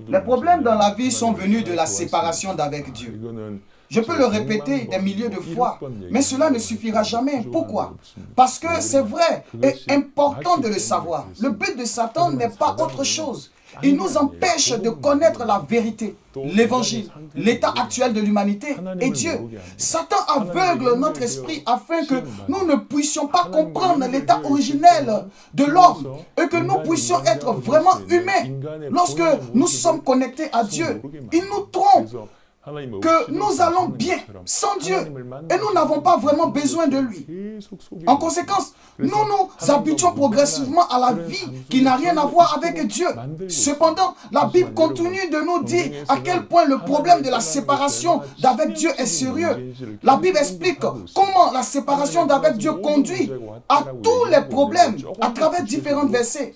Les problèmes dans la vie sont venus de la séparation d'avec Dieu. Je peux le répéter des milliers de fois, mais cela ne suffira jamais. Pourquoi? Parce que c'est vrai et important de le savoir. Le but de Satan n'est pas autre chose. Il nous empêche de connaître la vérité, l'évangile, l'état actuel de l'humanité et Dieu. Satan aveugle notre esprit afin que nous ne puissions pas comprendre l'état originel de l'homme et que nous puissions être vraiment humains. Lorsque nous sommes connectés à Dieu, il nous trompe que nous allons bien sans Dieu et nous n'avons pas vraiment besoin de lui. En conséquence, nous nous habituons progressivement à la vie qui n'a rien à voir avec Dieu. Cependant, la Bible continue de nous dire à quel point le problème de la séparation d'avec Dieu est sérieux. La Bible explique comment la séparation d'avec Dieu conduit à tous les problèmes à travers différents versets.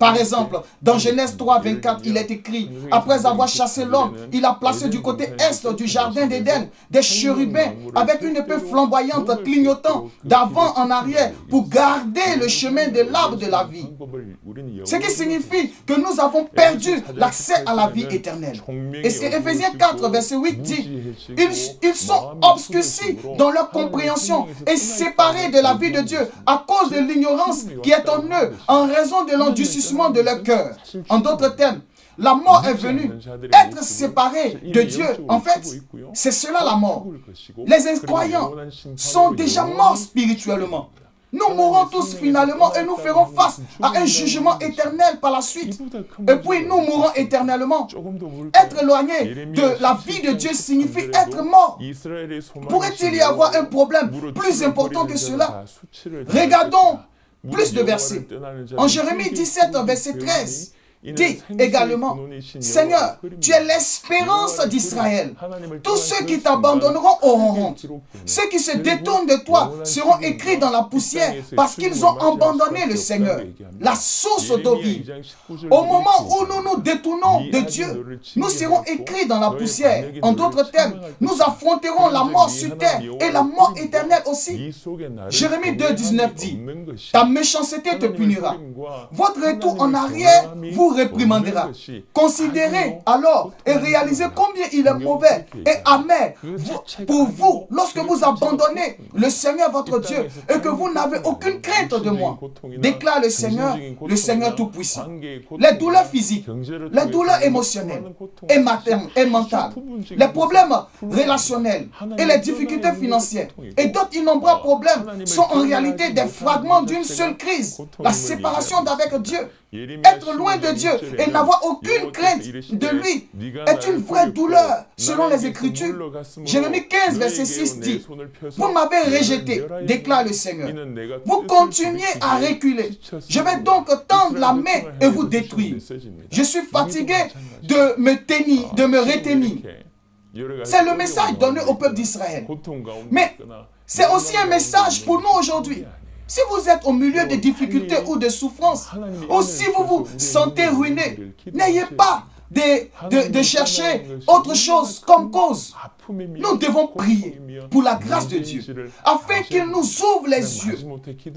Par exemple, dans Genèse 3, 24, il est écrit, après avoir chassé l'homme, il a placé du côté est du jardin d'Éden des chérubins avec une épée flamboyante clignotant d'avant en arrière pour garder le chemin de l'arbre de la vie. Ce qui signifie que nous avons perdu l'accès à la vie éternelle. Et c'est Éphésiens 4, verset 8 dit, ils sont obscurcis dans leur compréhension et séparés de la vie de Dieu à cause de l'ignorance qui est en eux en raison de l'endurcissement de leur cœur. En d'autres termes, la mort est venue. Être séparé de Dieu, en fait, c'est cela la mort. Les incroyants sont déjà morts spirituellement. Nous mourrons tous finalement et nous ferons face à un jugement éternel par la suite. Et puis nous mourrons éternellement. Être éloigné de la vie de Dieu signifie être mort. Pourrait-il y avoir un problème plus important que cela? Regardons plus de versets. En Jérémie 17, verset 13. Dit également, Seigneur, tu es l'espérance d'Israël. Tous ceux qui t'abandonneront auront honte. Ceux qui se détournent de toi seront écrits dans la poussière parce qu'ils ont abandonné le Seigneur, la source d'eau vive. Au moment où nous nous détournons de Dieu, nous serons écrits dans la poussière. En d'autres termes, nous affronterons la mort sur terre et la mort éternelle aussi. Jérémie 2, 19 dit, ta méchanceté te punira. Votre retour en arrière vous réprimandera. Considérez alors et réalisez combien il est mauvais et amer pour vous lorsque vous abandonnez le Seigneur votre Dieu et que vous n'avez aucune crainte de moi. Déclare le Seigneur Tout-Puissant. Les douleurs physiques, les douleurs émotionnelles et mentales, les problèmes relationnels et les difficultés financières et d'autres innombrables problèmes sont en réalité des fragments d'une seule crise, la séparation d'avec Dieu. Être loin de Dieu et n'avoir aucune crainte de lui est une vraie douleur selon les Écritures. Jérémie 15, verset 6 dit, vous m'avez rejeté, déclare le Seigneur. Vous continuez à reculer. Je vais donc tendre la main et vous détruire. Je suis fatigué de me retenir. C'est le message donné au peuple d'Israël. Mais c'est aussi un message pour nous aujourd'hui. Si vous êtes au milieu de difficultés ou de souffrances, ou si vous vous sentez ruiné, n'ayez pas de chercher autre chose comme cause. Nous devons prier pour la grâce de Dieu, afin qu'il nous ouvre les yeux.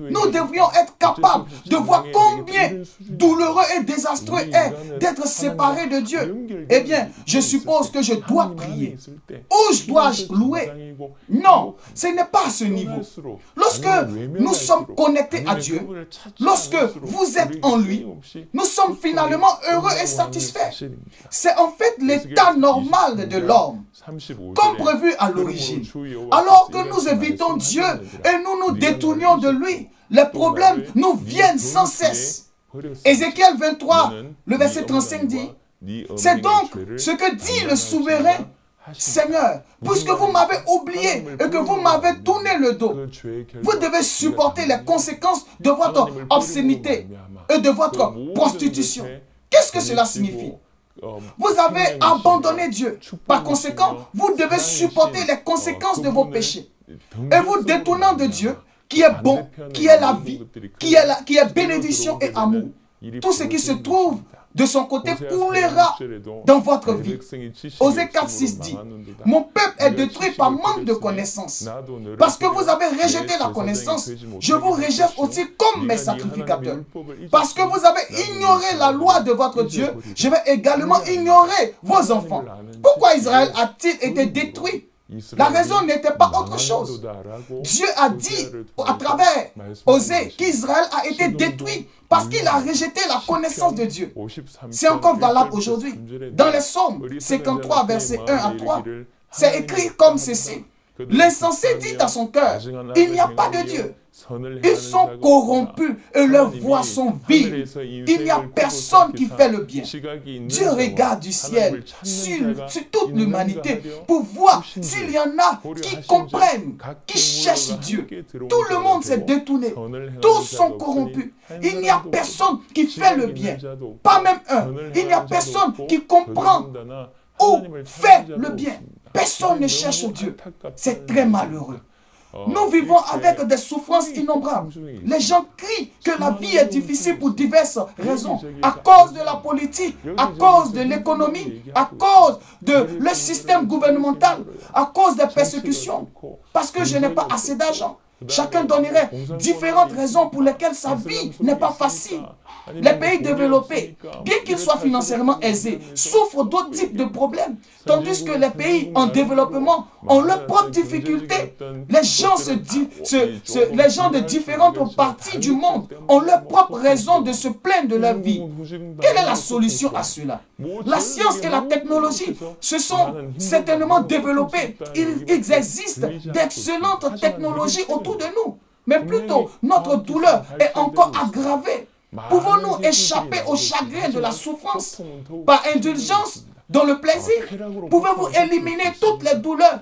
Nous devrions être capables de voir combien douloureux et désastreux est d'être séparé de Dieu. Eh bien, je suppose que je dois prier. Où dois-je louer? Non, ce n'est pas à ce niveau. Lorsque nous sommes connectés à Dieu, lorsque vous êtes en lui, nous sommes finalement heureux et satisfaits. C'est en fait l'état normal de l'homme, comme prévu à l'origine. Alors que nous évitons Dieu et nous nous détournions de lui, les problèmes nous viennent sans cesse. Ézéchiel 23, le verset 35 dit, c'est donc ce que dit le souverain Seigneur, puisque vous m'avez oublié et que vous m'avez tourné le dos, vous devez supporter les conséquences de votre obscénité et de votre prostitution. Qu'est-ce que cela signifie? Vous avez abandonné Dieu. Par conséquent, vous devez supporter les conséquences de vos péchés. Et vous détournant de Dieu, qui est bon, qui est la vie, qui est bénédiction et amour. Tout ce qui se trouve de son côté coulera dans votre vie. Osée 4:6 dit, mon peuple est détruit par manque de connaissance. Parce que vous avez rejeté la connaissance, je vous rejette aussi comme mes sacrificateurs. Parce que vous avez ignoré la loi de votre Dieu, je vais également ignorer vos enfants. Pourquoi Israël a-t-il été détruit? La raison n'était pas autre chose. Dieu a dit à travers Osée qu'Israël a été détruit parce qu'il a rejeté la connaissance de Dieu. C'est encore valable aujourd'hui. Dans les Psaumes 53, versets 1 à 3, c'est écrit comme ceci. L'insensé dit à son cœur, il n'y a pas de Dieu. Ils sont corrompus et leurs voies sont viles. Il n'y a personne qui fait le bien. Dieu regarde du ciel sur toute l'humanité pour voir s'il y en a qui comprennent, qui cherchent Dieu. Tout le monde s'est détourné. Tous sont corrompus. Il n'y a personne qui fait le bien. Pas même un. Il n'y a personne qui comprend ou fait le bien. Personne ne cherche Dieu. C'est très malheureux. Nous vivons avec des souffrances innombrables. Les gens crient que la vie est difficile pour diverses raisons. À cause de la politique, à cause de l'économie, à cause de le système gouvernemental, à cause des persécutions. Parce que je n'ai pas assez d'argent. Chacun donnerait différentes raisons pour lesquelles sa vie n'est pas facile. Les pays développés, bien qu'ils soient financièrement aisés, souffrent d'autres types de problèmes. Tandis que les pays en développement ont leurs propres difficultés. Les gens de différentes parties du monde ont leurs propres raisons de se plaindre de leur vie. Quelle est la solution à cela? La science et la technologie se sont certainement développées. Il existe d'excellentes technologies autour de nous. Mais plutôt, notre douleur est encore aggravée. Pouvons-nous échapper au chagrin de la souffrance par indulgence dans le plaisir? Pouvez-vous éliminer toutes les douleurs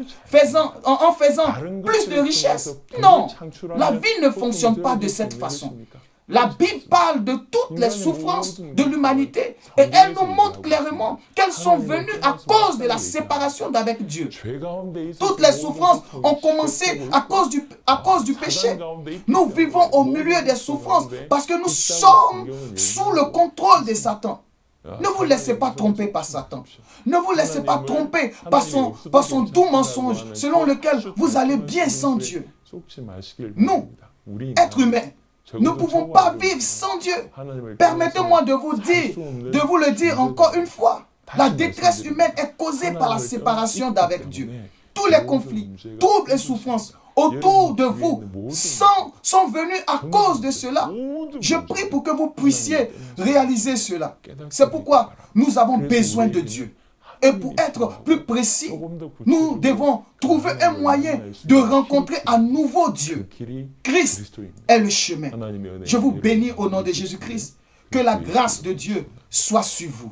en faisant plus de richesse? Non, la vie ne fonctionne pas de cette façon. La Bible parle de toutes les souffrances de l'humanité et elle nous montre clairement qu'elles sont venues à cause de la séparation d'avec Dieu. Toutes les souffrances ont commencé à cause du péché. Nous vivons au milieu des souffrances parce que nous sommes sous le contrôle de Satan. Ne vous laissez pas tromper par Satan. Ne vous laissez pas tromper par son doux mensonge selon lequel vous allez bien sans Dieu. Nous, êtres humains, nous ne pouvons pas vivre sans Dieu. Permettez-moi de vous le dire encore une fois. La détresse humaine est causée par la séparation d'avec Dieu. Tous les conflits, troubles et souffrances autour de vous sont venus à cause de cela. Je prie pour que vous puissiez réaliser cela. C'est pourquoi nous avons besoin de Dieu. Et pour être plus précis, nous devons trouver un moyen de rencontrer à nouveau Dieu. Christ est le chemin. Je vous bénis au nom de Jésus-Christ. Que la grâce de Dieu soit sur vous.